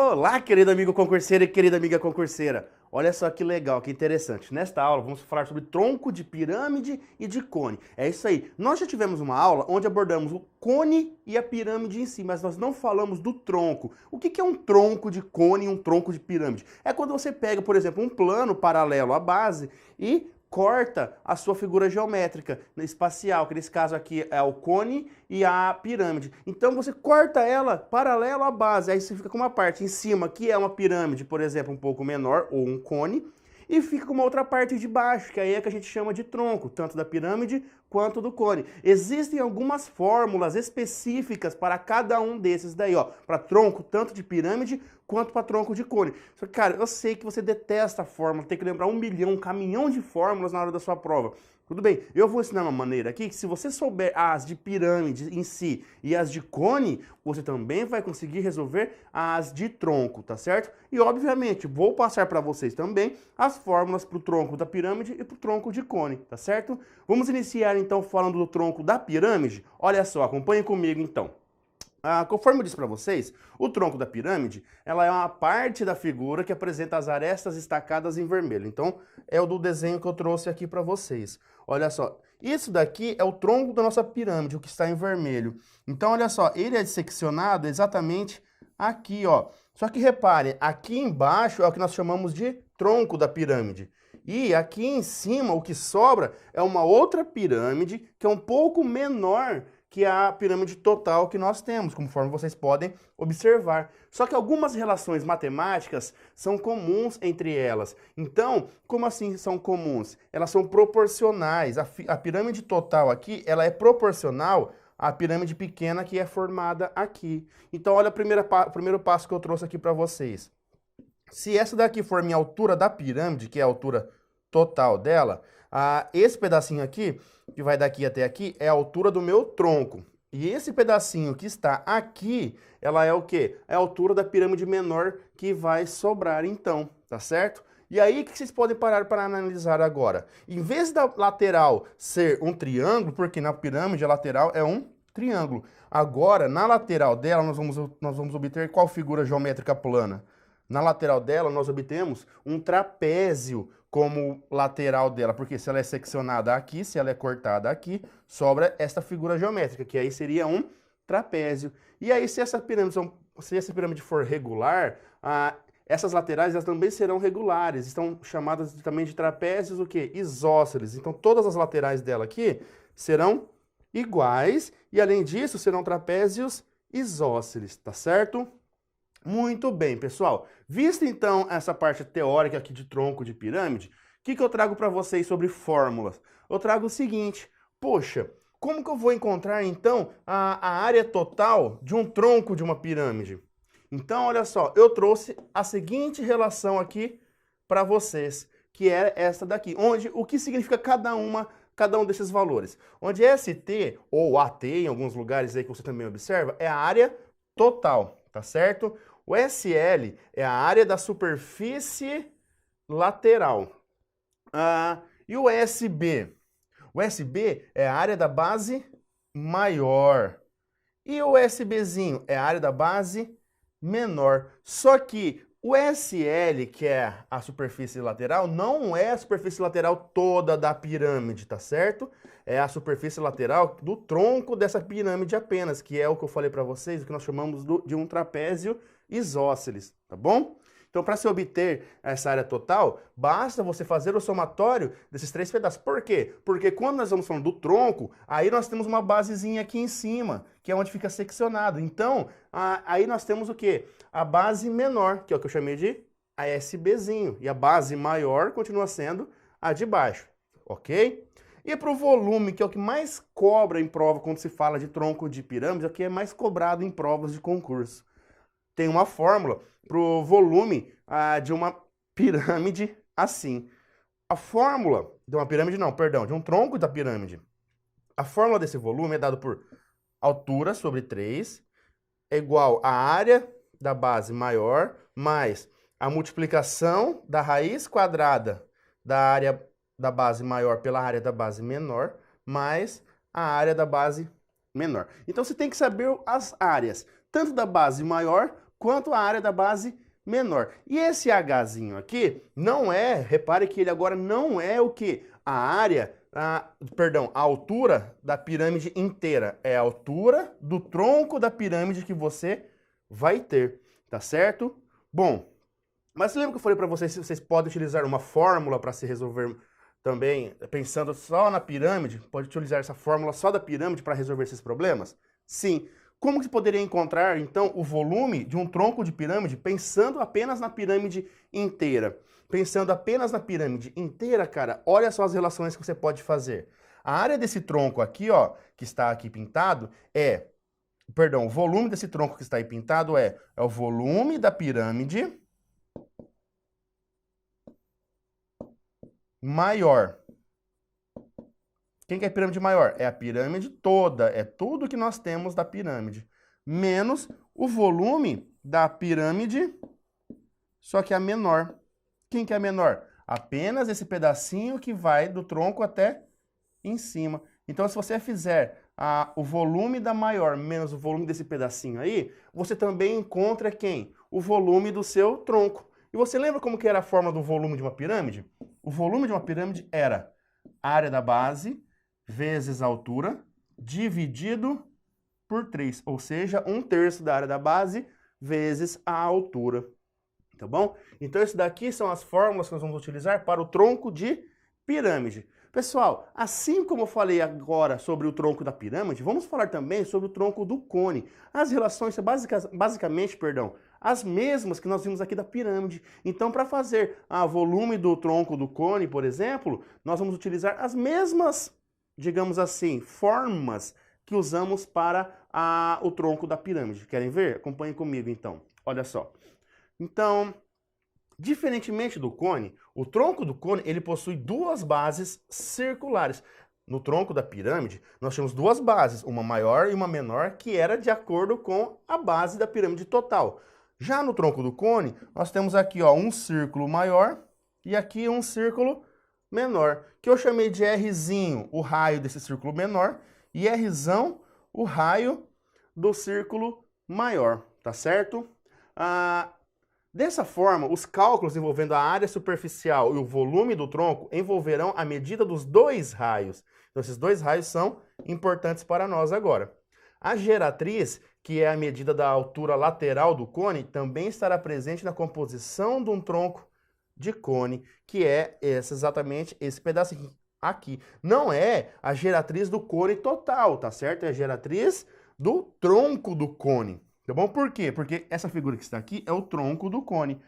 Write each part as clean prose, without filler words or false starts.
Olá, querido amigo concurseiro e querida amiga concurseira. Olha só que legal, que interessante. Nesta aula vamos falar sobre tronco de pirâmide e de cone. É isso aí. Nós já tivemos uma aula onde abordamos o cone e a pirâmide em si, mas nós não falamos do tronco. O que é um tronco de cone e um tronco de pirâmide? É quando você pega, por exemplo, um plano paralelo à base e corta a sua figura geométrica espacial, que nesse caso aqui é o cone e a pirâmide. Então você corta ela paralelo à base, aí você fica com uma parte em cima que é uma pirâmide, por exemplo, um pouco menor, ou um cone, e fica com uma outra parte de baixo, que aí é que a gente chama de tronco, tanto da pirâmide quanto do cone. Existem algumas fórmulas específicas para cada um desses daí, ó, para tronco tanto de pirâmide quanto para tronco de cone. Só que, cara, eu sei que você detesta a fórmula, tem que lembrar 1 milhão, um caminhão de fórmulas na hora da sua prova. Tudo bem, eu vou ensinar uma maneira aqui que se você souber as de pirâmide em si e as de cone, você também vai conseguir resolver as de tronco, tá certo? E obviamente, vou passar para vocês também as fórmulas para o tronco da pirâmide e para o tronco de cone, tá certo? Vamos iniciar então falando do tronco da pirâmide. Olha só, acompanhe comigo então. Conforme eu disse para vocês, o tronco da pirâmide, ela é uma parte da figura que apresenta as arestas estacadas em vermelho. Então, é o do desenho que eu trouxe aqui para vocês. Olha só, isso daqui é o tronco da nossa pirâmide, o que está em vermelho. Então, olha só, ele é disseccionado exatamente aqui, ó. Só que reparem, aqui embaixo é o que nós chamamos de tronco da pirâmide. E aqui em cima, o que sobra é uma outra pirâmide, que é um pouco menor que a pirâmide total que nós temos, conforme vocês podem observar. Só que algumas relações matemáticas são comuns entre elas. Então, como assim são comuns? Elas são proporcionais. A pirâmide total aqui, ela é proporcional à pirâmide pequena que é formada aqui. Então, olha o primeiro passo que eu trouxe aqui para vocês. Se essa daqui for minha altura da pirâmide, que é a altura total dela, esse pedacinho aqui, que vai daqui até aqui, é a altura do meu tronco. E esse pedacinho que está aqui, ela é o quê? É a altura da pirâmide menor que vai sobrar então, tá certo? E aí, o que vocês podem parar para analisar agora? Em vez da lateral ser um triângulo, porque na pirâmide a lateral é um triângulo. Agora, na lateral dela, nós vamos obter qual figura geométrica plana? Na lateral dela, nós obtemos um trapézio como lateral dela, porque se ela é seccionada aqui, se ela é cortada aqui, sobra esta figura geométrica, que aí seria um trapézio. E aí, se essa pirâmide for regular, essas laterais elas também serão regulares, estão chamadas também de trapézios o quê? Isósceles. Então, todas as laterais dela aqui serão iguais, e além disso, serão trapézios isósceles, tá certo? Muito bem, pessoal. Vista então essa parte teórica aqui de tronco de pirâmide, o que eu trago para vocês sobre fórmulas? Eu trago o seguinte, poxa, como que eu vou encontrar então a área total de um tronco de uma pirâmide? Então, olha só, eu trouxe a seguinte relação aqui para vocês, que é essa daqui, onde o que significa cada um desses valores. Onde ST, ou AT, em alguns lugares aí que você também observa, é a área total, tá certo? O SL é a área da superfície lateral. E o SB? O SB é a área da base maior. E o SBzinho é a área da base menor. Só que o SL, que é a superfície lateral, não é a superfície lateral toda da pirâmide, tá certo? É a superfície lateral do tronco dessa pirâmide apenas, que é o que eu falei para vocês, o que nós chamamos de um trapézio isósceles, tá bom? Então, para se obter essa área total, basta você fazer o somatório desses três pedaços. Por quê? Porque quando nós vamos falando do tronco, aí nós temos uma basezinha aqui em cima, que é onde fica seccionado. Então, aí nós temos o quê? A base menor, que é o que eu chamei de ASBzinho. E a base maior continua sendo a de baixo, ok? E para o volume, que é o que mais cobra em prova quando se fala de tronco de pirâmide, é o que é mais cobrado em provas de concurso. Tem uma fórmula para o volume de uma pirâmide assim. A fórmula de uma pirâmide, não, perdão, de um tronco da pirâmide. A fórmula desse volume é dada por altura sobre 3 é igual à área da base maior mais a multiplicação da raiz quadrada da área da base maior pela área da base menor mais a área da base menor. Então você tem que saber as áreas, tanto da base maior quanto a área da base menor. E esse Hzinho aqui não é, repare que ele agora não é o quê? A área, a altura da pirâmide inteira. É a altura do tronco da pirâmide que você vai ter, tá certo? Bom, mas lembra que eu falei para vocês se vocês podem utilizar uma fórmula para se resolver também, pensando só na pirâmide? Pode utilizar essa fórmula só da pirâmide para resolver esses problemas? Sim. Como que você poderia encontrar, então, o volume de um tronco de pirâmide pensando apenas na pirâmide inteira? Pensando apenas na pirâmide inteira, cara, olha só as relações que você pode fazer. A área desse tronco aqui, ó, que está aqui pintado, o volume desse tronco que está aí pintado é o volume da pirâmide maior. Quem que é a pirâmide maior? É a pirâmide toda, é tudo que nós temos da pirâmide, menos o volume da pirâmide, só que a menor. Quem que é a menor? Apenas esse pedacinho que vai do tronco até em cima. Então, se você fizer o volume da maior menos o volume desse pedacinho aí, você também encontra quem? O volume do seu tronco. E você lembra como que era a forma do volume de uma pirâmide? O volume de uma pirâmide era a área da base vezes a altura dividido por 3, ou seja, 1/3 da área da base vezes a altura. Tá bom? Então, isso daqui são as fórmulas que nós vamos utilizar para o tronco de pirâmide. Pessoal, assim como eu falei agora sobre o tronco da pirâmide, vamos falar também sobre o tronco do cone. As relações são basicamente, as mesmas que nós vimos aqui da pirâmide. Então, para fazer o volume do tronco do cone, por exemplo, nós vamos utilizar as mesmas, digamos assim, formas que usamos para o tronco da pirâmide. Querem ver? Acompanhem comigo, então. Olha só. Então, diferentemente do cone, o tronco do cone ele possui duas bases circulares. No tronco da pirâmide, nós temos duas bases, uma maior e uma menor, que era de acordo com a base da pirâmide total. Já no tronco do cone, nós temos aqui ó, um círculo maior e aqui um círculo menor, que eu chamei de Rzinho, o raio desse círculo menor, e Rzão, o raio do círculo maior, tá certo? Dessa forma, os cálculos envolvendo a área superficial e o volume do tronco envolverão a medida dos dois raios. Então, esses dois raios são importantes para nós agora. A geratriz, que é a medida da altura lateral do cone, também estará presente na composição de um tronco de cone, que é exatamente esse pedacinho aqui. Não é a geratriz do cone total, tá certo? É a geratriz do tronco do cone. Tá bom? Por quê? Porque essa figura que está aqui é o tronco do cone.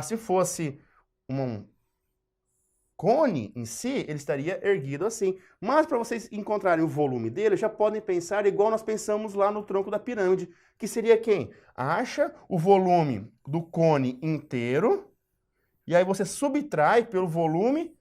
Se fosse um cone em si, ele estaria erguido assim. Mas para vocês encontrarem o volume dele, já podem pensar igual nós pensamos lá no tronco da pirâmide, que seria quem? Acha o volume do cone inteiro, e aí você subtrai pelo volume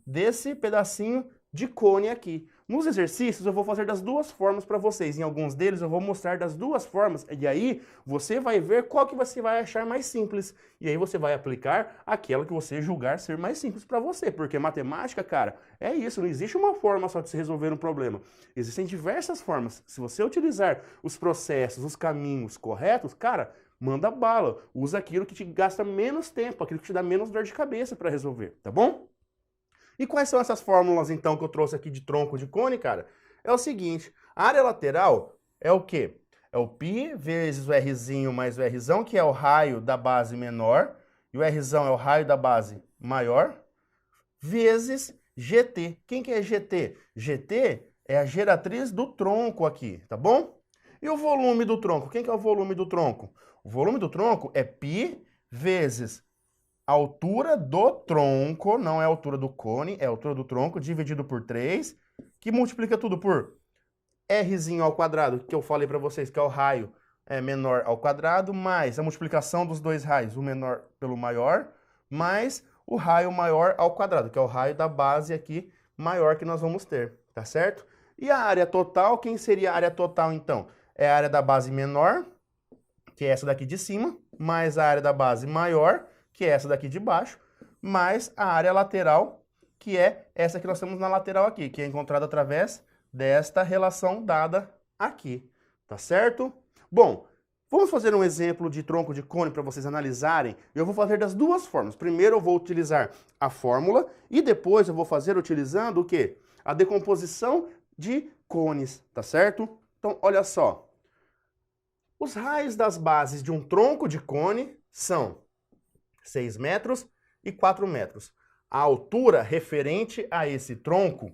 desse pedacinho de cone aqui. Nos exercícios eu vou fazer das duas formas para vocês. Em alguns deles eu vou mostrar das duas formas. E aí você vai ver qual que você vai achar mais simples. E aí você vai aplicar aquela que você julgar ser mais simples para você. Porque matemática, cara, é isso. Não existe uma forma só de se resolver um problema. Existem diversas formas. Se você utilizar os processos, os caminhos corretos, cara, manda bala. Usa aquilo que te gasta menos tempo, aquilo que te dá menos dor de cabeça para resolver, tá bom? E quais são essas fórmulas, então, que eu trouxe aqui de tronco de cone, cara? É o seguinte, a área lateral é o quê? É o π vezes o Rzinho mais o Rzão, que é o raio da base menor, e o Rzão é o raio da base maior, vezes GT. Quem que é GT? GT é a geratriz do tronco aqui, tá bom? E o volume do tronco? Quem que é o volume do tronco? O volume do tronco é π vezes a altura do tronco, não é a altura do cone, é a altura do tronco, dividido por 3, que multiplica tudo por Rzinho ao quadrado, que eu falei para vocês que é o raio menor ao quadrado, mais a multiplicação dos dois raios, o menor pelo maior, mais o raio maior ao quadrado, que é o raio da base aqui maior que nós vamos ter, tá certo? E a área total, quem seria a área total então? É a área da base menor, que é essa daqui de cima, mais a área da base maior, que é essa daqui de baixo, mais a área lateral, que é essa que nós temos na lateral aqui, que é encontrada através desta relação dada aqui, tá certo? Bom, Vamos fazer um exemplo de tronco de cone para vocês analisarem? Eu vou fazer das duas formas. Primeiro eu vou utilizar a fórmula e depois eu vou fazer utilizando o quê? A decomposição de cones, tá certo? Então, olha só. Os raios das bases de um tronco de cone são 6 metros e 4 metros. A altura referente a esse tronco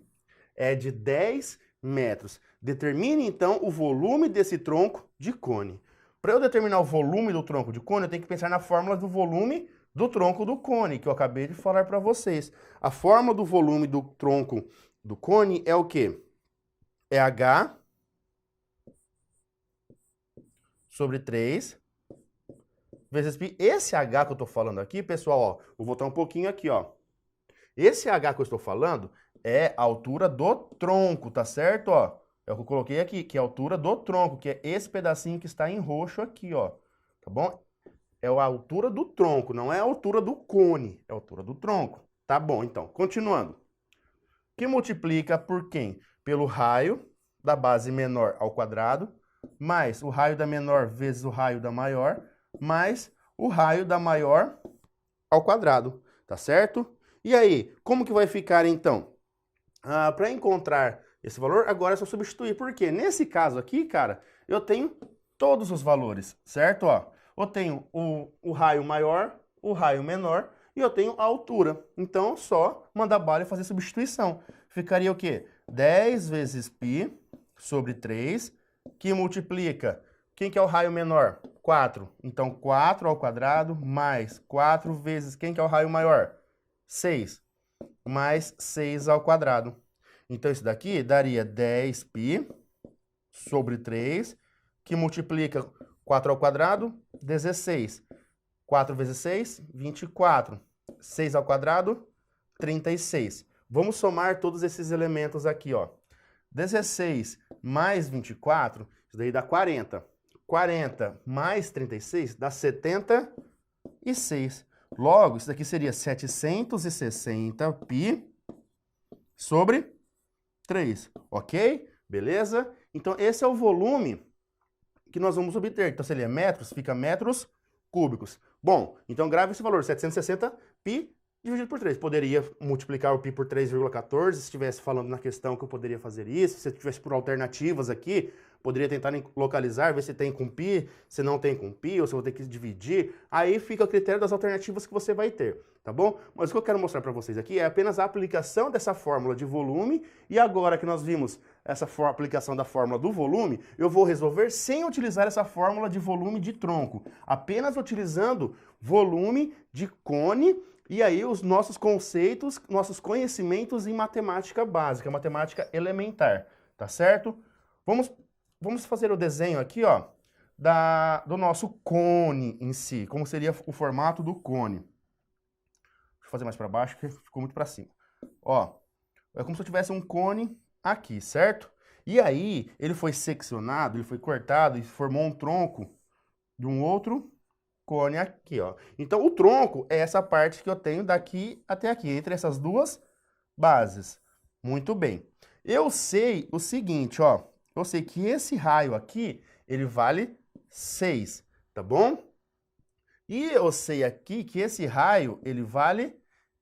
é de 10 metros. Determine, então, o volume desse tronco de cone. Para eu determinar o volume do tronco de cone, eu tenho que pensar na fórmula do volume do tronco do cone, que eu acabei de falar para vocês. A fórmula do volume do tronco do cone é o quê? É H sobre 3 vezes π. Esse H que eu estou falando aqui, pessoal, ó, vou voltar um pouquinho aqui, ó. Esse H que eu estou falando é a altura do tronco, tá certo? Ó, é o que eu coloquei aqui, que é a altura do tronco, que é esse pedacinho que está em roxo aqui, ó. Tá bom? É a altura do tronco, não é a altura do cone, é a altura do tronco. Tá bom, então, continuando. Que multiplica por quem? Pelo raio da base menor ao quadrado, mais o raio da menor vezes o raio da maior, mais o raio da maior ao quadrado, tá certo? E aí, como que vai ficar então? Para encontrar esse valor, agora é só substituir. Por quê? Nesse caso aqui, cara, eu tenho todos os valores, certo? Ó, eu tenho o raio maior, o raio menor e eu tenho a altura. Então, só mandar bala e fazer substituição. Ficaria o quê? 10 vezes π sobre 3, que multiplica... Quem que é o raio menor? 4. Então, 4 ao quadrado mais 4 vezes... Quem que é o raio maior? 6. Mais 6 ao quadrado. Então, isso daqui daria 10π sobre 3, que multiplica 4 ao quadrado, 16. 4 vezes 6, 24. 6 ao quadrado, 36. Vamos somar todos esses elementos aqui, ó. 16 mais 24, isso daí dá 40. 40 mais 36 dá 76. Logo, isso daqui seria 760π sobre 3, ok? Beleza? Então, esse é o volume que nós vamos obter. Então, se ele é metros, fica metros cúbicos. Bom, então grave esse valor, 760π dividido por 3. Poderia multiplicar o π por 3,14, se estivesse falando na questão que eu poderia fazer isso. Se estivesse por alternativas aqui, poderia tentar localizar, ver se tem com π, se não tem com π, ou se eu vou ter que dividir. Aí fica a critério das alternativas que você vai ter, tá bom? Mas o que eu quero mostrar para vocês aqui é apenas a aplicação dessa fórmula de volume. E agora que nós vimos essa aplicação da fórmula do volume, eu vou resolver sem utilizar essa fórmula de volume de tronco, apenas utilizando volume de cone. E aí os nossos conceitos, nossos conhecimentos em matemática básica, matemática elementar, tá certo? Vamos fazer o desenho aqui, ó, do nosso cone em si, como seria o formato do cone. Deixa eu fazer mais para baixo, porque ficou muito para cima. Ó, é como se eu tivesse um cone aqui, certo? E aí ele foi seccionado, ele foi cortado e formou um tronco de um outro cone aqui, ó. Então, o tronco é essa parte que eu tenho daqui até aqui, entre essas duas bases. Muito bem. Eu sei o seguinte, ó. Eu sei que esse raio aqui, ele vale 6, tá bom? E eu sei aqui que esse raio, ele vale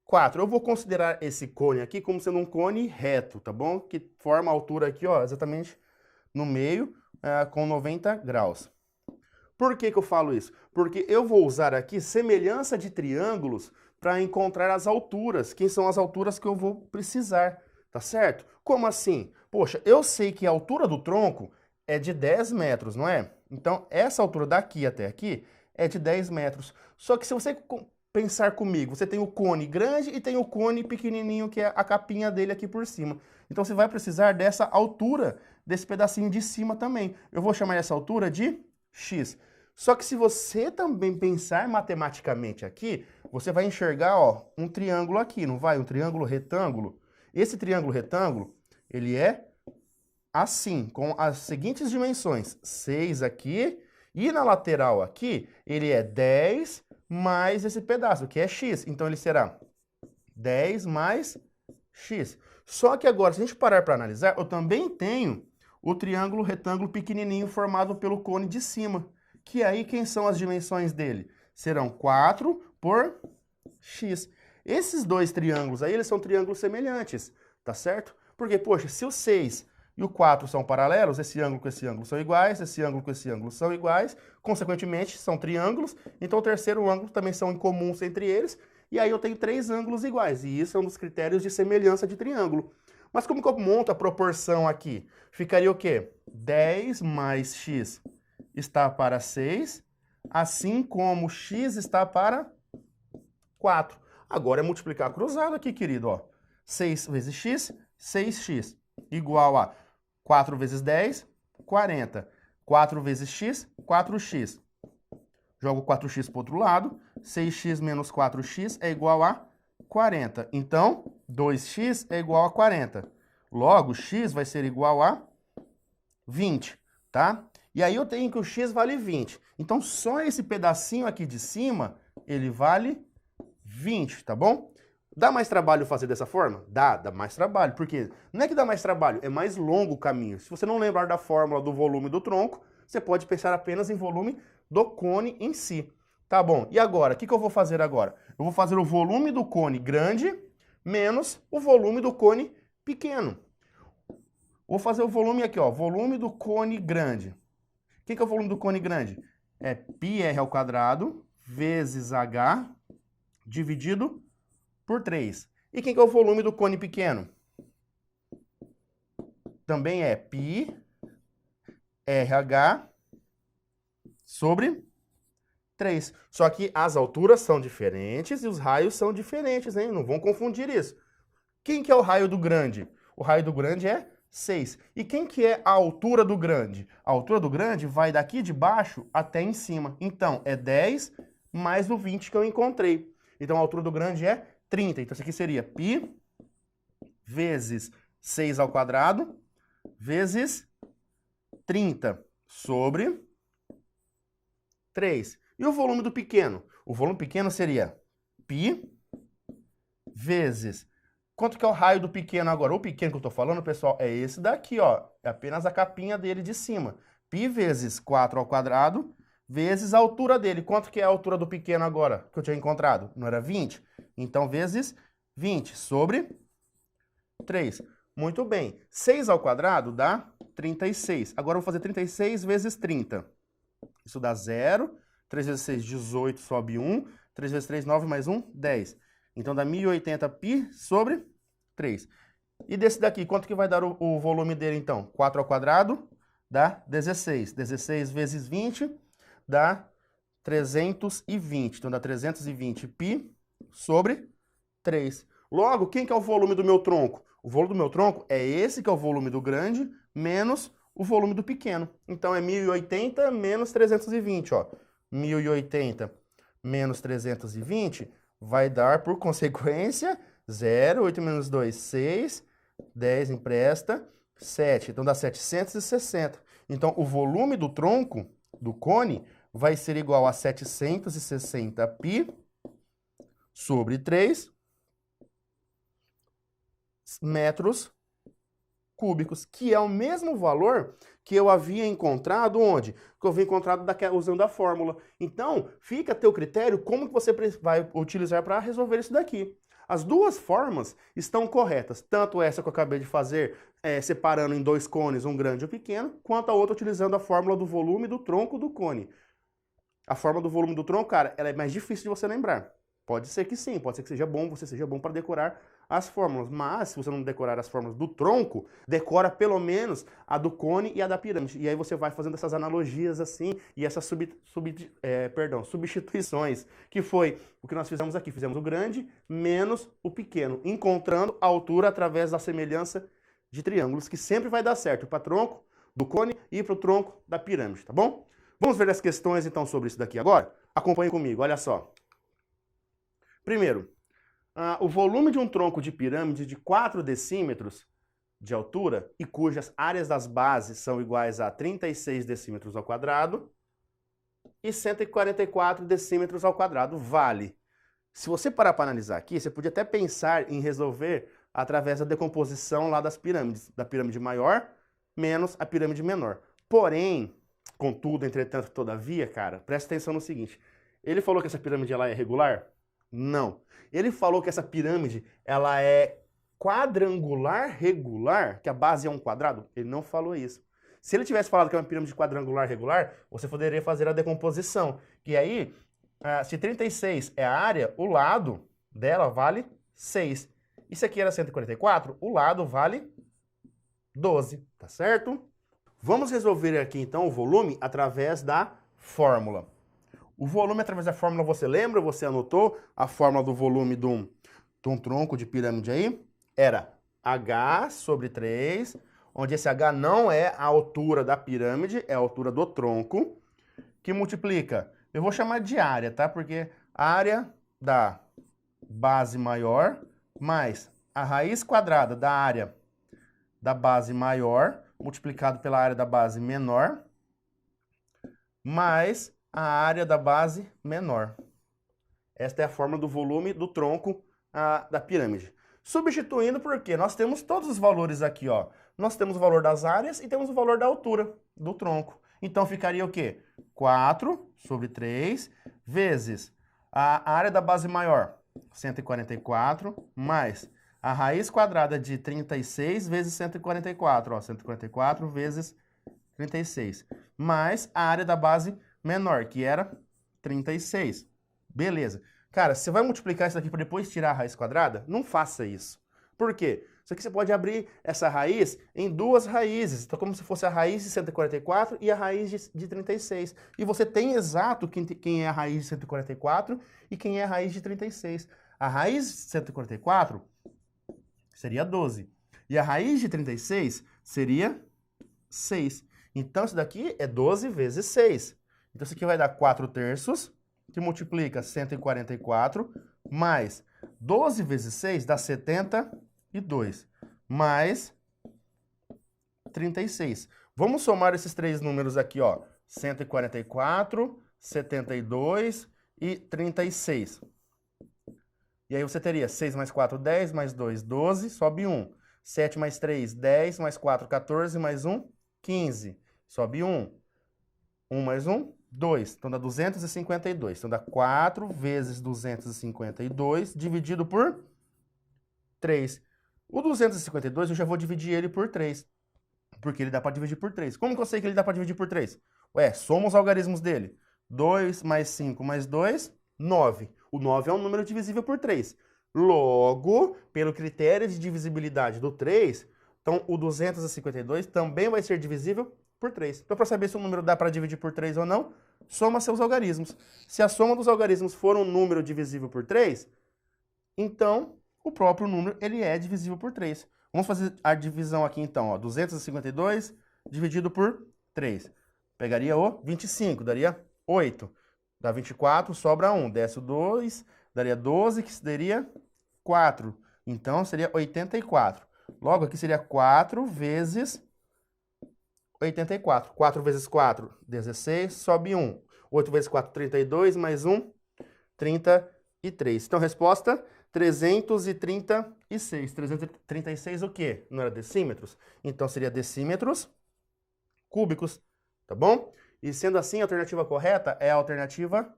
4. Eu vou considerar esse cone aqui como sendo um cone reto, tá bom? Que forma a altura aqui, ó, exatamente no meio, com 90 graus. Por que que eu falo isso? Porque eu vou usar aqui semelhança de triângulos para encontrar as alturas. Quem são as alturas que eu vou precisar, tá certo? Como assim? Poxa, eu sei que a altura do tronco é de 10 metros, não é? Então, essa altura daqui até aqui é de 10 metros. Só que se você pensar comigo, você tem o cone grande e tem o cone pequenininho, que é a capinha dele aqui por cima. Então, você vai precisar dessa altura, desse pedacinho de cima também. Eu vou chamar essa altura de x. Só que se você também pensar matematicamente aqui, você vai enxergar, ó, um triângulo aqui, não vai? Um triângulo retângulo. Esse triângulo retângulo, ele é assim, com as seguintes dimensões. 6 aqui, e na lateral aqui, ele é 10 mais esse pedaço, que é x. Então, ele será 10 mais x. Só que agora, se a gente parar para analisar, eu também tenho o triângulo retângulo pequenininho formado pelo cone de cima, que aí quem são as dimensões dele? Serão 4 por x. Esses dois triângulos aí, eles são triângulos semelhantes, tá certo? Porque, poxa, se o 6 e o 4 são paralelos, esse ângulo com esse ângulo são iguais, esse ângulo com esse ângulo são iguais, consequentemente, são triângulos, então o terceiro ângulo também são incomuns entre eles, e aí eu tenho 3 ângulos iguais, e isso é um dos critérios de semelhança de triângulo. Mas como que eu monto a proporção aqui? Ficaria o quê? 10 mais x está para 6, assim como x está para 4. Agora é multiplicar cruzado aqui, querido, ó. 6 vezes x, 6x, igual a 4 vezes 10, 40. 4 vezes x, 4x. Jogo 4x para o outro lado, 6x menos 4x é igual a 40. Então, 2x é igual a 40. Logo, x vai ser igual a 20, tá? E aí eu tenho que o x vale 20. Então, só esse pedacinho aqui de cima, ele vale 20, tá bom? Dá mais trabalho fazer dessa forma? Dá mais trabalho. Por quê? Não é que dá mais trabalho, é mais longo o caminho. Se você não lembrar da fórmula do volume do tronco, você pode pensar apenas em volume do cone em si. Tá bom, e agora? O que eu vou fazer agora? Eu vou fazer o volume do cone grande menos o volume do cone pequeno. Vou fazer o volume aqui, ó, volume do cone grande. O que é o volume do cone grande? É πr ao quadrado vezes h dividido por 3. E quem que é o volume do cone pequeno? Também é π RH sobre 3. Só que as alturas são diferentes e os raios são diferentes, hein? Não vão confundir isso. Quem que é o raio do grande? O raio do grande é 6. E quem que é a altura do grande? A altura do grande vai daqui de baixo até em cima. Então, é 10 mais o 20 que eu encontrei. Então, a altura do grande é 30. Então, isso aqui seria π vezes 6 ao quadrado vezes 30 sobre 3. E o volume do pequeno? O volume pequeno seria π vezes... Quanto que é o raio do pequeno agora? O pequeno que eu estou falando, pessoal, é esse daqui, ó. É apenas a capinha dele de cima. Π vezes 4 ao quadrado vezes a altura dele. Quanto que é a altura do pequeno agora, que eu tinha encontrado? Não era 20? Então, vezes 20 sobre 3. Muito bem. 6 ao quadrado dá 36. Agora eu vou fazer 36 vezes 30. Isso dá 0. 3 vezes 6, 18, sobe 1. 3 vezes 3, 9, mais 1, 10. Então dá 1080 π sobre 3. E desse daqui, quanto que vai dar o volume dele então? 4 ao quadrado dá 16. 16 vezes 20 dá 320. Então dá 320 π sobre 3. Logo, quem que é o volume do meu tronco? O volume do meu tronco é esse que é o volume do grande menos o volume do pequeno. Então é 1080 menos 320, ó. 1080 menos 320 vai dar, por consequência, 0, 8 menos 2, 6, 10 empresta, 7. Então dá 760. Então o volume do tronco, do cone, vai ser igual a 760 π sobre 3 metros cúbicos, que é o mesmo valor que eu havia encontrado onde? Que eu havia encontrado usando a fórmula. Então, fica a teu critério como que você vai utilizar para resolver isso daqui. As duas formas estão corretas, tanto essa que eu acabei de fazer, separando em dois cones, um grande e um pequeno, quanto a outra utilizando a fórmula do volume do tronco do cone. A fórmula do volume do tronco, cara, ela é mais difícil de você lembrar. Pode ser que sim, pode ser que seja bom, você seja bom para decorar as fórmulas, mas se você não decorar as fórmulas do tronco, decora pelo menos a do cone e a da pirâmide. E aí você vai fazendo essas analogias assim, e essas substituições, que foi o que nós fizemos aqui. Fizemos o grande menos o pequeno, encontrando a altura através da semelhança de triângulos, que sempre vai dar certo para o tronco do cone e para o tronco da pirâmide, tá bom? Vamos ver as questões então sobre isso daqui agora? Acompanhe comigo, olha só. Primeiro, o volume de um tronco de pirâmide de 4 decímetros de altura e cujas áreas das bases são iguais a 36 decímetros ao quadrado e 144 decímetros ao quadrado vale. Se você parar para analisar aqui, você podia até pensar em resolver através da decomposição lá das pirâmides, da pirâmide maior menos a pirâmide menor. Porém, contudo, entretanto, todavia, cara, presta atenção no seguinte. Ele falou que essa pirâmide ela é regular? Não. Ele falou que essa pirâmide ela é quadrangular regular, que a base é um quadrado? Ele não falou isso. Se ele tivesse falado que é uma pirâmide quadrangular regular, você poderia fazer a decomposição. E aí, se 36 é a área, o lado dela vale 6. E se aqui era 144, o lado vale 12, tá certo? Vamos resolver aqui então o volume através da fórmula. O volume através da fórmula, você lembra? Você anotou a fórmula do volume de um tronco de pirâmide aí? Era H sobre 3, onde esse H não é a altura da pirâmide, é a altura do tronco, que multiplica, eu vou chamar de área, tá? Porque a área da base maior mais a raiz quadrada da área da base maior, multiplicado pela área da base menor, mais a área da base menor. Esta é a fórmula do volume do tronco da pirâmide. Substituindo porque nós temos todos os valores aqui, ó. Nós temos o valor das áreas e temos o valor da altura do tronco. Então ficaria o quê? 4 sobre 3 vezes a área da base maior, 144, mais a raiz quadrada de 36 vezes 144, ó, 144 vezes 36, mais a área da base menor, que era 36. Beleza. Cara, você vai multiplicar isso aqui para depois tirar a raiz quadrada? Não faça isso. Por quê? Isso aqui você pode abrir essa raiz em duas raízes. Então, como se fosse a raiz de 144 e a raiz de 36. E você tem exato quem é a raiz de 144 e quem é a raiz de 36. A raiz de 144 seria 12. E a raiz de 36 seria 6. Então, isso daqui é 12 vezes 6. Então, isso aqui vai dar 4 terços, que multiplica 144, mais 12 vezes 6 dá 72, mais 36. Vamos somar esses três números aqui, ó. 144, 72 e 36. E aí você teria 6 mais 4, 10, mais 2, 12, sobe 1. 7 mais 3, 10, mais 4, 14, mais 1, 15. Sobe 1. 1 mais 1, 2. Então dá 252. Então dá 4 vezes 252 dividido por 3. O 252 eu já vou dividir ele por 3. Porque ele dá para dividir por 3. Como que eu sei que ele dá para dividir por 3? Ué, soma os algarismos dele. 2 mais 5 mais 2, 9. O 9 é um número divisível por 3. Logo, pelo critério de divisibilidade do 3, então o 252 também vai ser divisível por 3. Então, para saber se o número dá para dividir por 3 ou não, soma seus algarismos. Se a soma dos algarismos for um número divisível por 3, então o próprio número ele é divisível por 3. Vamos fazer a divisão aqui então, ó, 252 dividido por 3. Pegaria o 25, daria 8. Dá 24, sobra 1. Desce o 2, daria 12, que daria 4. Então, seria 84. Logo, aqui seria 4 vezes 84. 4 vezes 4, 16, sobe 1. 8 vezes 4, 32, mais 1, 33. Então, resposta, 336. 336 o quê? Não era decímetros? Então, seria decímetros cúbicos, tá bom? E sendo assim, a alternativa correta é a alternativa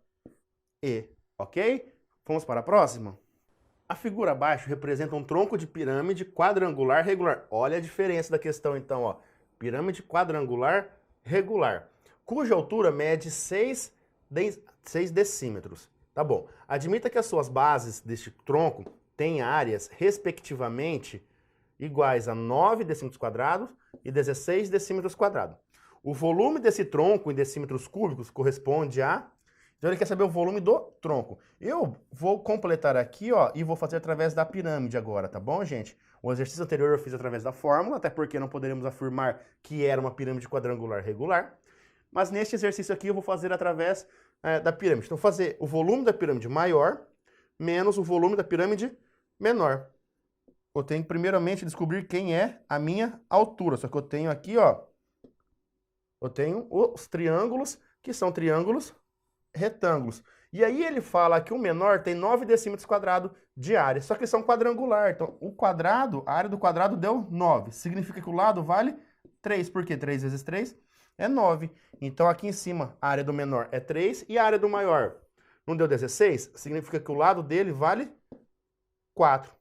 E, ok? Vamos para a próxima? A figura abaixo representa um tronco de pirâmide quadrangular regular. Olha a diferença da questão então, ó. Pirâmide quadrangular regular, cuja altura mede 6 decímetros. Tá bom. Admita que as suas bases deste tronco têm áreas, respectivamente, iguais a 9 decímetros quadrados e 16 decímetros quadrados. O volume desse tronco em decímetros cúbicos corresponde a... Então ele quer saber o volume do tronco. Eu vou completar aqui, ó, e vou fazer através da pirâmide agora, tá bom, gente? O exercício anterior eu fiz através da fórmula, até porque não poderíamos afirmar que era uma pirâmide quadrangular regular. Mas neste exercício aqui eu vou fazer através da pirâmide. Então, vou fazer o volume da pirâmide maior menos o volume da pirâmide menor. Eu tenho que primeiramente descobrir quem é a minha altura. Só que eu tenho aqui, ó, eu tenho os triângulos, que são triângulos retângulos. E aí ele fala que o menor tem 9 decímetros quadrados de área, só que eles são quadrangular. Então, o quadrado, a área do quadrado deu 9. Significa que o lado vale 3. Por quê? 3 vezes 3 é 9. Então, aqui em cima, a área do menor é 3 e a área do maior não deu 16? Significa que o lado dele vale 4.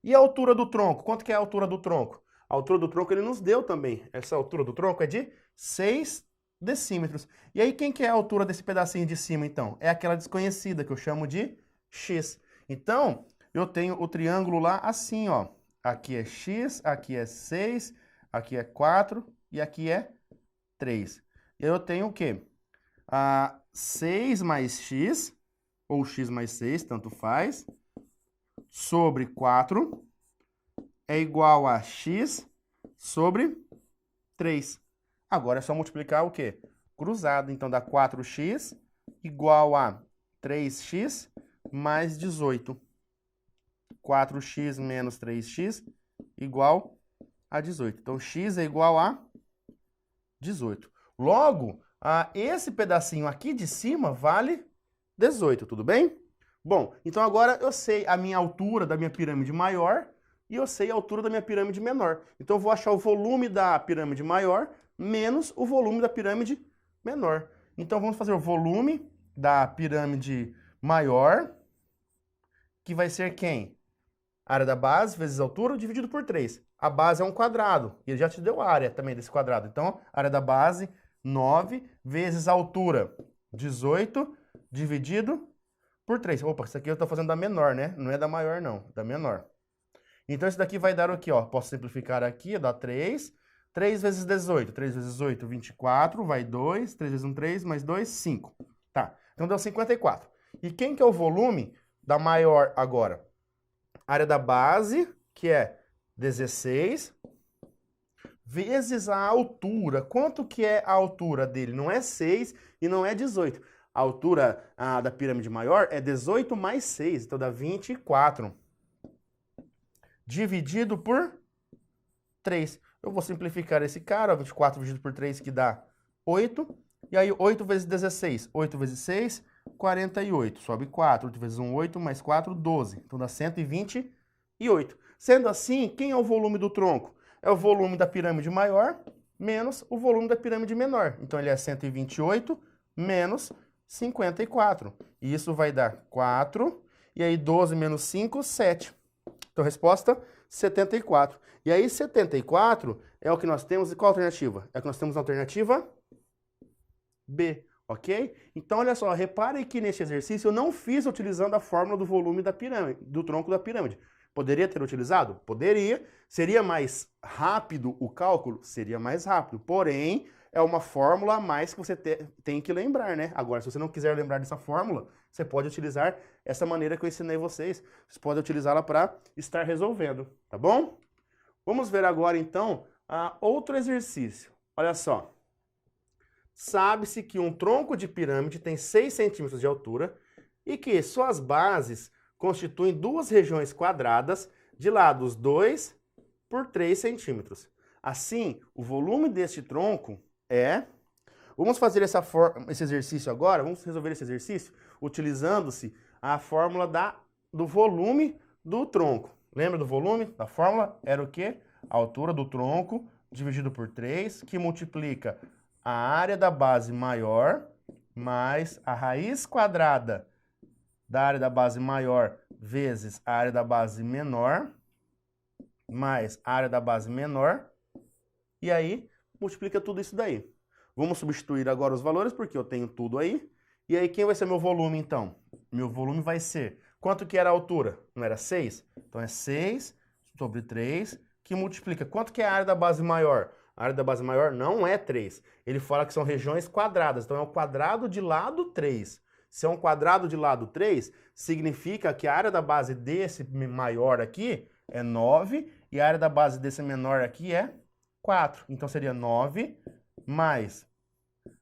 E a altura do tronco? Quanto que é a altura do tronco? A altura do tronco ele nos deu também. Essa altura do tronco é de 6 decímetros. E aí, quem que é a altura desse pedacinho de cima, então? É aquela desconhecida, que eu chamo de x. Então, eu tenho o triângulo lá assim, ó. Aqui é x, aqui é 6, aqui é 4 e aqui é 3. E eu tenho o quê? 6 mais x, ou x mais 6, tanto faz, sobre 4 é igual a x sobre 3. Agora é só multiplicar o quê? Cruzado. Então dá 4x igual a 3x mais 18. 4x menos 3x igual a 18. Então x é igual a 18. Logo, esse pedacinho aqui de cima vale 18, tudo bem? Bom, então agora eu sei a minha altura da minha pirâmide maior e eu sei a altura da minha pirâmide menor. Então eu vou achar o volume da pirâmide maior menos o volume da pirâmide menor. Então vamos fazer o volume da pirâmide maior, que vai ser quem? A área da base vezes a altura dividido por 3. A base é um quadrado, e ele já te deu a área também desse quadrado. Então, a área da base, 9, vezes a altura, 18, dividido por 3. Opa, isso aqui eu estou fazendo da menor, né? Não é da maior, não, da menor. Então, isso daqui vai dar o quê? Ó? Posso simplificar aqui, dá 3. 3 vezes 18. 3 vezes 8, 24. Vai 2. 3 vezes 1, 3. Mais 2, 5. Tá. Então, deu 54. E quem que é o volume da maior agora? A área da base, que é 16, vezes a altura. Quanto que é a altura dele? Não é 6 e não é 18. A altura da pirâmide maior é 18 mais 6. Então, dá 24. Dividido por 3. Eu vou simplificar esse cara, 24 dividido por 3, que dá 8. E aí, 8 vezes 16. 8 vezes 6, 48. Sobe 4. 8 vezes 1, 8, mais 4, 12. Então, dá 128. Sendo assim, quem é o volume do tronco? É o volume da pirâmide maior menos o volume da pirâmide menor. Então, ele é 128 menos 54. E isso vai dar 4. E aí, 12 menos 5, 7. Então, resposta, 74. E aí, 74 é o que nós temos. E qual a alternativa? É o que nós temos na alternativa B, ok? Então, olha só, repare que nesse exercício eu não fiz utilizando a fórmula do volume da pirâmide, do tronco da pirâmide. Poderia ter utilizado? Poderia. Seria mais rápido o cálculo? Seria mais rápido. Porém, é uma fórmula a mais que você tem que lembrar, né? Agora, se você não quiser lembrar dessa fórmula, você pode utilizar essa maneira que eu ensinei vocês. Você pode utilizá-la para estar resolvendo, tá bom? Vamos ver agora, então, outro exercício. Olha só. Sabe-se que um tronco de pirâmide tem 6 centímetros de altura e que suas bases constituem duas regiões quadradas de lados 2 por 3 centímetros. Assim, o volume deste tronco é... Vamos fazer esse exercício agora, vamos resolver esse exercício utilizando-se a fórmula do volume do tronco. Lembra do volume? Da fórmula era o quê? A altura do tronco dividido por 3, que multiplica a área da base maior mais a raiz quadrada da área da base maior vezes a área da base menor, mais a área da base menor, e aí multiplica tudo isso daí. Vamos substituir agora os valores, porque eu tenho tudo aí. E aí, quem vai ser meu volume, então? Meu volume vai ser... Quanto que era a altura? Não era 6? Então, é 6 sobre 3, que multiplica. Quanto que é a área da base maior? A área da base maior não é 3. Ele fala que são regiões quadradas. Então, é o quadrado de lado 3. Se é um quadrado de lado 3, significa que a área da base desse maior aqui é 9 e a área da base desse menor aqui é 4. Então, seria 9 mais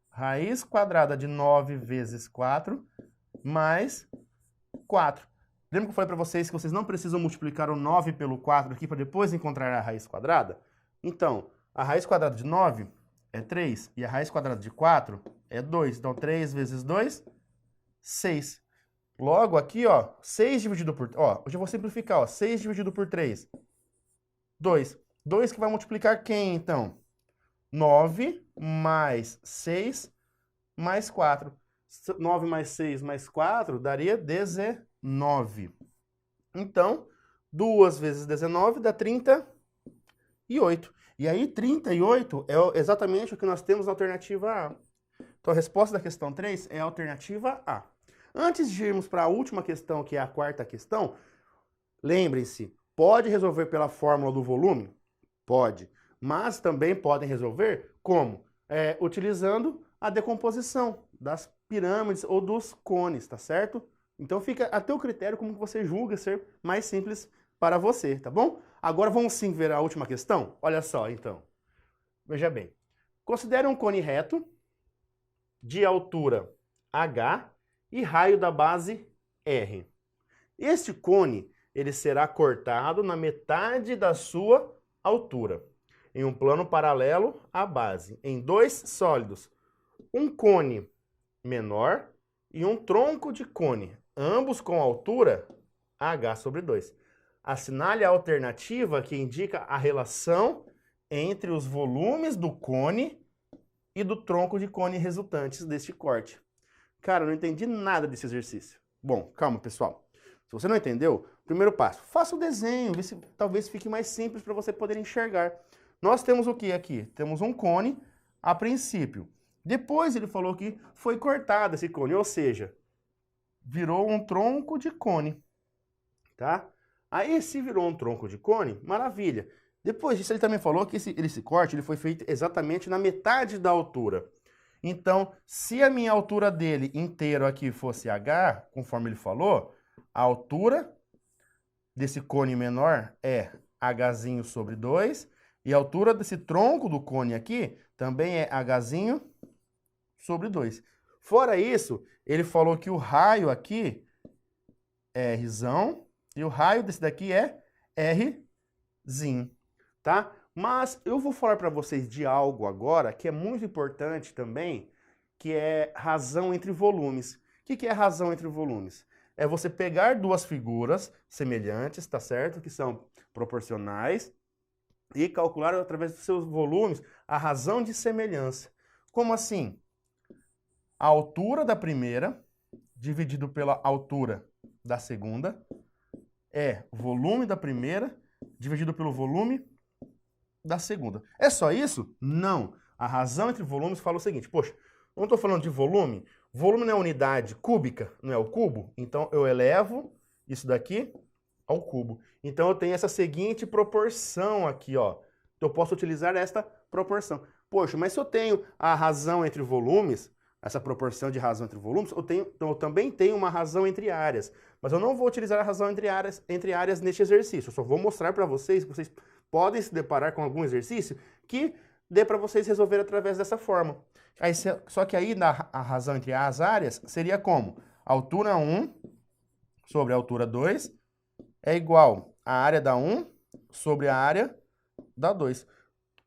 raiz quadrada de 9 vezes 4 mais 4. Lembra que eu falei para vocês que vocês não precisam multiplicar o 9 pelo 4 aqui para depois encontrar a raiz quadrada? Então, a raiz quadrada de 9 é 3 e a raiz quadrada de 4 é 2. Então, 3 vezes 2, 6. Logo aqui, ó, 6 dividido por... Ó, hoje eu vou simplificar, ó, 6 dividido por 3, 2. 2 que vai multiplicar quem, então? 9 mais 6 mais 4. 9 mais 6 mais 4 daria 19. Então, 2 vezes 19 dá 38. E aí, 38 é exatamente o que nós temos na alternativa A. Então, a resposta da questão 3 é a alternativa A. Antes de irmos para a última questão, que é a quarta questão, lembrem-se, pode resolver pela fórmula do volume? Pode. Mas também podem resolver como? Utilizando a decomposição das pirâmides ou dos cones, tá certo? Então fica a teu critério como você julga ser mais simples para você, tá bom? Agora vamos sim ver a última questão? Olha só, então. Veja bem. Considere um cone reto de altura H e raio da base R. Este cone, ele será cortado na metade da sua altura, em um plano paralelo à base, em dois sólidos, um cone menor e um tronco de cone, ambos com altura H/2. Assinale a alternativa que indica a relação entre os volumes do cone e do tronco de cone resultantes deste corte. Cara, eu não entendi nada desse exercício. Bom, calma, pessoal. Se você não entendeu, primeiro passo, faça o desenho, vê se talvez fique mais simples para você poder enxergar. Nós temos o que aqui? Temos um cone a princípio. Depois ele falou que foi cortado esse cone, ou seja, virou um tronco de cone, tá? Aí se virou um tronco de cone, maravilha. Depois disso ele também falou que esse corte ele foi feito exatamente na metade da altura. Então, se a minha altura dele inteiro aqui fosse H, conforme ele falou, a altura desse cone menor é Hzinho sobre 2, e a altura desse tronco do cone aqui também é Hzinho sobre 2. Fora isso, ele falou que o raio aqui é Rzão, e o raio desse daqui é Rzinho, tá? Mas eu vou falar para vocês de algo agora que é muito importante também, que é razão entre volumes. O que é razão entre volumes? É você pegar duas figuras semelhantes, tá certo? Que são proporcionais, e calcular através dos seus volumes a razão de semelhança. Como assim? A altura da primeira dividido pela altura da segunda é volume da primeira dividido pelo volume da segunda. É só isso? Não. A razão entre volumes fala o seguinte, poxa, não estou falando de volume, volume não é unidade cúbica, não é o cubo? Então eu elevo isso daqui ao cubo. Então eu tenho essa seguinte proporção aqui, ó. Eu posso utilizar esta proporção. Poxa, mas se eu tenho a razão entre volumes, essa proporção de razão entre volumes, eu também tenho uma razão entre áreas. Mas eu não vou utilizar a razão entre áreas neste exercício. Eu só vou mostrar para vocês que vocês podem se deparar com algum exercício que dê para vocês resolver através dessa forma. Aí, só que aí a razão entre as áreas seria como? Altura 1 sobre a altura 2 é igual a área da 1 sobre a área da 2.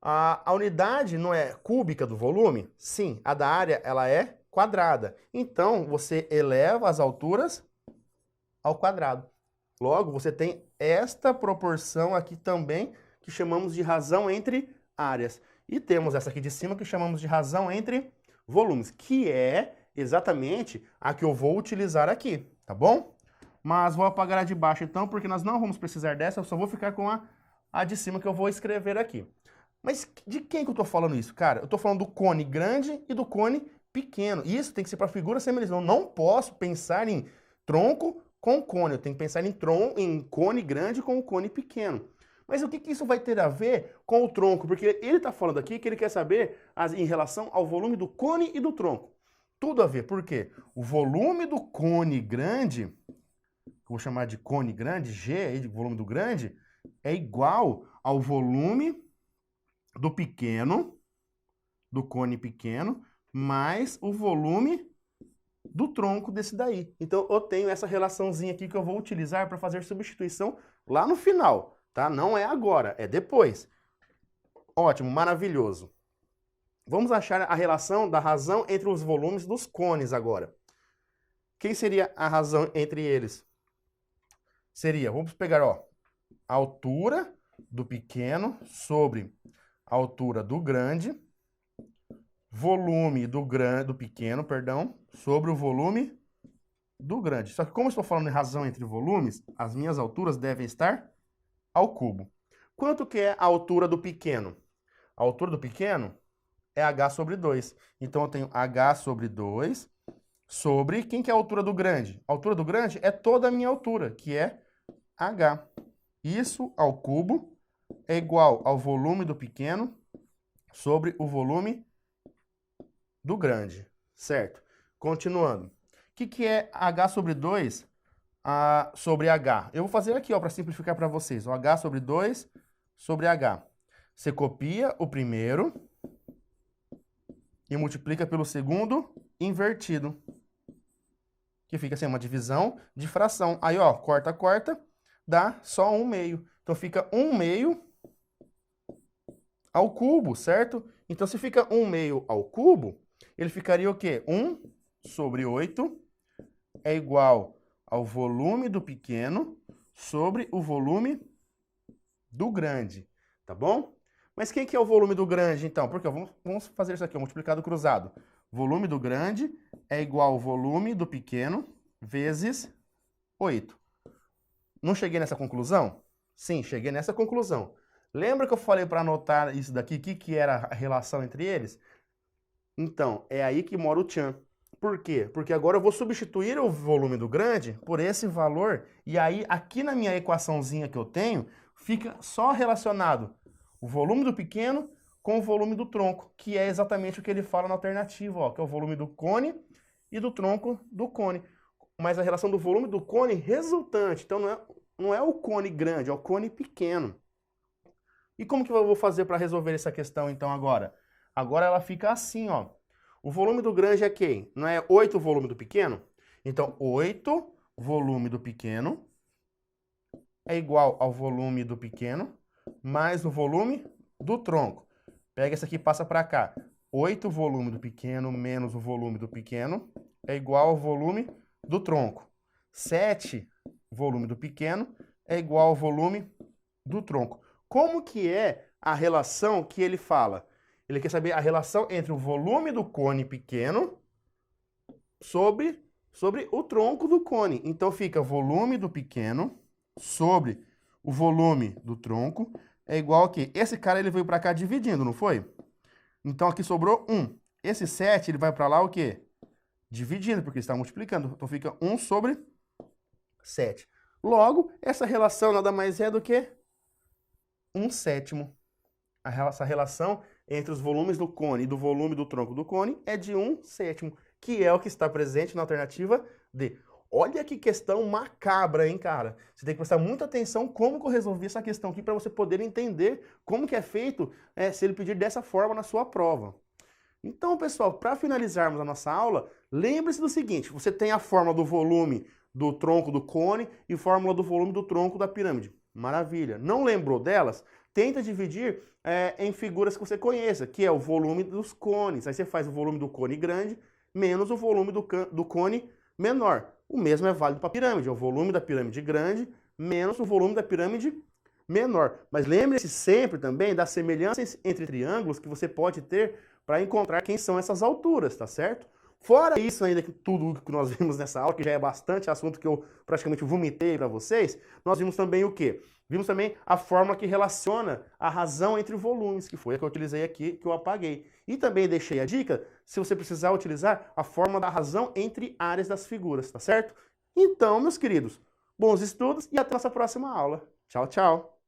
A unidade não é cúbica do volume? Sim, a da área ela é quadrada. Então, você eleva as alturas ao quadrado. Logo, você tem esta proporção aqui também, que chamamos de razão entre áreas. E temos essa aqui de cima, que chamamos de razão entre volumes, que é exatamente a que eu vou utilizar aqui, tá bom? Mas vou apagar a de baixo então, porque nós não vamos precisar dessa, eu só vou ficar com a de cima que eu vou escrever aqui. Mas de quem que eu tô falando isso? Cara, eu tô falando do cone grande e do cone pequeno. Isso tem que ser para figura semelhante. Eu não posso pensar em tronco com cone. Eu tenho que pensar em cone grande com cone pequeno. Mas o que isso vai ter a ver com o tronco? Porque ele está falando aqui que ele quer saber em relação ao volume do cone e do tronco. Tudo a ver. Por quê? O volume do cone grande, que eu vou chamar de cone grande, G, aí, de volume do grande, é igual ao volume do pequeno, do cone pequeno, mais o volume do tronco desse daí. Então, eu tenho essa relaçãozinha aqui que eu vou utilizar para fazer substituição lá no final, tá? Não é agora, é depois. Ótimo, maravilhoso. Vamos achar a relação da razão entre os volumes dos cones agora. Quem seria a razão entre eles? Seria, vamos pegar, ó, a altura do pequeno sobre a altura do grande, volume do pequeno, perdão, sobre o volume do grande. Só que como eu estou falando em razão entre volumes, as minhas alturas devem estar ao cubo. Quanto que é a altura do pequeno? A altura do pequeno é h sobre 2. Então, eu tenho h sobre 2 sobre... Quem que é a altura do grande? A altura do grande é toda a minha altura, que é h. Isso ao cubo é igual ao volume do pequeno sobre o volume do grande, certo? Continuando. O que é h sobre 2 sobre h? Eu vou fazer aqui, para simplificar para vocês. O h sobre 2 sobre h. Você copia o primeiro e multiplica pelo segundo invertido. Que fica assim, uma divisão de fração. Aí, ó, corta, corta, dá só 1/2. Então, fica 1/2 ao cubo, certo? Então, se fica 1/2 ao cubo, ele ficaria o quê? 1 sobre 8 é igual ao volume do pequeno sobre o volume do grande, tá bom? Mas quem que é o volume do grande, então? Porque vamos fazer isso aqui, ó, multiplicado cruzado. Volume do grande é igual ao volume do pequeno vezes 8. Não cheguei nessa conclusão? Sim, cheguei nessa conclusão. Lembra que eu falei para anotar isso daqui, o que era a relação entre eles? Então, é aí que mora o tchan. Por quê? Porque agora eu vou substituir o volume do grande por esse valor, e aí aqui na minha equaçãozinha que eu tenho, fica só relacionado o volume do pequeno com o volume do tronco, que é exatamente o que ele fala na alternativa, ó, que é o volume do cone e do tronco do cone. Mas a relação do volume do cone resultante, então não é o cone grande, é o cone pequeno. E como que eu vou fazer para resolver essa questão então agora? Agora ela fica assim, ó. O volume do grande é quem? Não é 8 o volume do pequeno? Então, 8 volume do pequeno é igual ao volume do pequeno mais o volume do tronco. Pega esse aqui e passa para cá. 8 volume do pequeno menos o volume do pequeno é igual ao volume do tronco. 7 volume do pequeno é igual ao volume do tronco. Como que é a relação que ele fala? Ele quer saber a relação entre o volume do cone pequeno sobre o tronco do cone. Então, fica volume do pequeno sobre o volume do tronco é igual a quê? Esse cara ele veio para cá dividindo, não foi? Então, aqui sobrou 1. Esse 7 ele vai para lá o quê? Dividindo, porque está multiplicando. Então, fica 1 sobre 7. Logo, essa relação nada mais é do que 1/7. Essa relação entre os volumes do cone e do volume do tronco do cone é de 1/7, que é o que está presente na alternativa D. Olha que questão macabra, hein, cara? Você tem que prestar muita atenção como que eu resolvi essa questão aqui para você poder entender como que é feito se ele pedir dessa forma na sua prova. Então, pessoal, para finalizarmos a nossa aula, lembre-se do seguinte, você tem a fórmula do volume do tronco do cone e fórmula do volume do tronco da pirâmide. Maravilha. Não lembrou delas? Tenta dividir em figuras que você conheça, que é o volume dos cones. Aí você faz o volume do cone grande menos o volume do cone menor. O mesmo é válido para a pirâmide, é o volume da pirâmide grande menos o volume da pirâmide menor. Mas lembre-se sempre também das semelhanças entre triângulos que você pode ter para encontrar quem são essas alturas, tá certo? Fora isso ainda, que tudo que nós vimos nessa aula, que já é bastante assunto que eu praticamente vomitei para vocês, nós vimos também o quê? Vimos também a fórmula que relaciona a razão entre volumes, que foi a que eu utilizei aqui, que eu apaguei. E também deixei a dica, se você precisar utilizar a fórmula da razão entre áreas das figuras, tá certo? Então, meus queridos, bons estudos e até a nossa próxima aula. Tchau, tchau!